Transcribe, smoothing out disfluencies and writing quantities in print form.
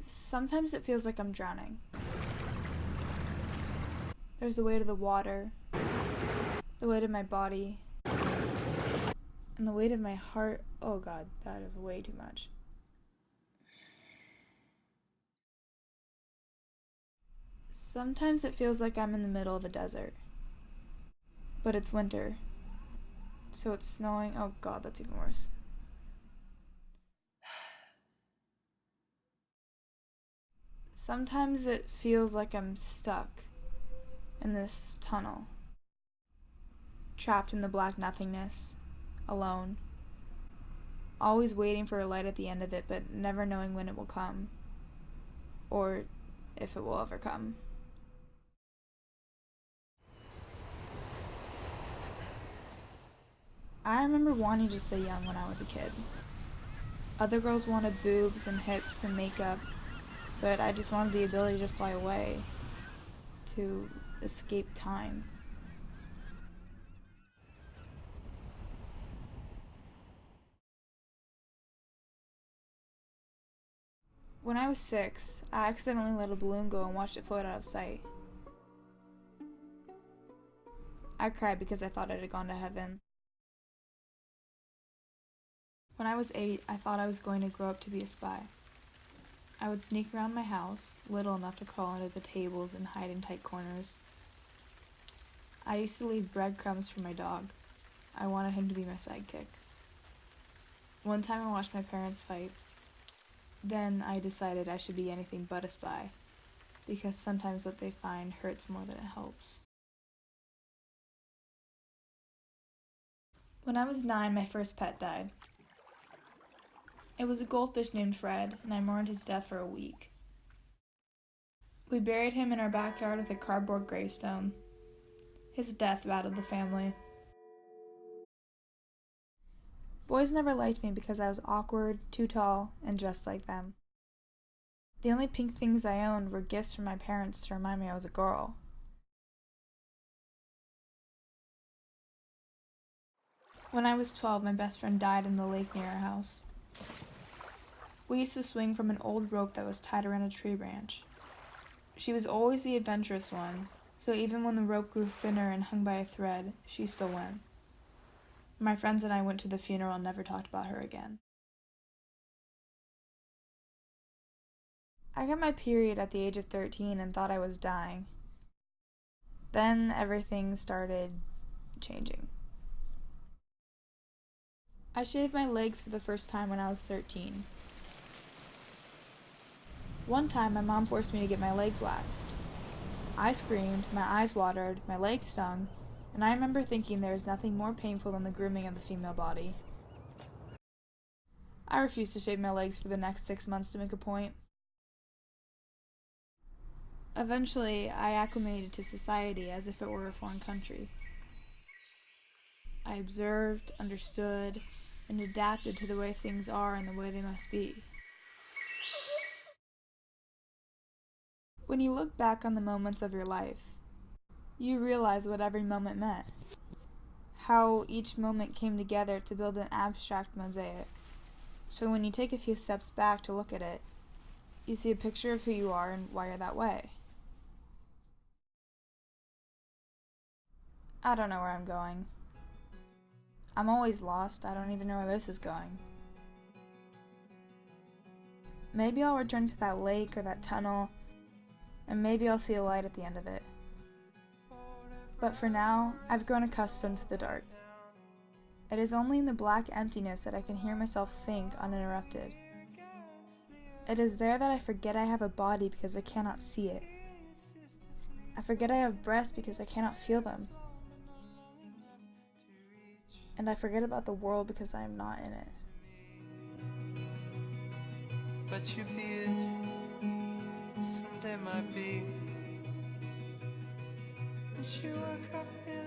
Sometimes it feels like I'm drowning. There's the weight of the water, the weight of my body, and the weight of my heart. Oh God, that is way too much. Sometimes it feels like I'm in the middle of a desert, but it's winter, so it's snowing. Oh God, that's even worse. Sometimes it feels like I'm stuck in this tunnel, trapped in the black nothingness, alone, always waiting for a light at the end of it, but never knowing when it will come, or if it will ever come. I remember wanting to stay young when I was a kid. Other girls wanted boobs and hips and makeup, but I just wanted the ability to fly away, to escape time. When I was 6, I accidentally let a balloon go and watched it float out of sight. I cried because I thought it had gone to heaven. When I was 8, I thought I was going to grow up to be a spy. I would sneak around my house, little enough to crawl under the tables and hide in tight corners. I used to leave breadcrumbs for my dog. I wanted him to be my sidekick. One time I watched my parents fight. Then I decided I should be anything but a spy, because sometimes what they find hurts more than it helps. When I was 9, my first pet died. It was a goldfish named Fred, and I mourned his death for a week. We buried him in our backyard with a cardboard gravestone. His death rattled the family. Boys never liked me because I was awkward, too tall, and just like them. The only pink things I owned were gifts from my parents to remind me I was a girl. When I was 12, my best friend died in the lake near our house. We used to swing from an old rope that was tied around a tree branch. She was always the adventurous one, so even when the rope grew thinner and hung by a thread, she still went. My friends and I went to the funeral and never talked about her again. I got my period at the age of 13 and thought I was dying. Then everything started changing. I shaved my legs for the first time when I was 13. One time, my mom forced me to get my legs waxed. I screamed, my eyes watered, my legs stung, and I remember thinking there is nothing more painful than the grooming of the female body. I refused to shave my legs for the next 6 months to make a point. Eventually, I acclimated to society as if it were a foreign country. I observed, understood, and adapted to the way things are and the way they must be. When you look back on the moments of your life, you realize what every moment meant. How each moment came together to build an abstract mosaic. So when you take a few steps back to look at it, you see a picture of who you are and why you're that way. I don't know where I'm going. I'm always lost. I don't even know where this is going. Maybe I'll return to that lake or that tunnel, and maybe I'll see a light at the end of it. But for now, I've grown accustomed to the dark. It is only in the black emptiness that I can hear myself think uninterrupted. It is there that I forget I have a body because I cannot see it. I forget I have breasts because I cannot feel them. And I forget about the world because I am not in it. But your beard someday might be. And you woke up in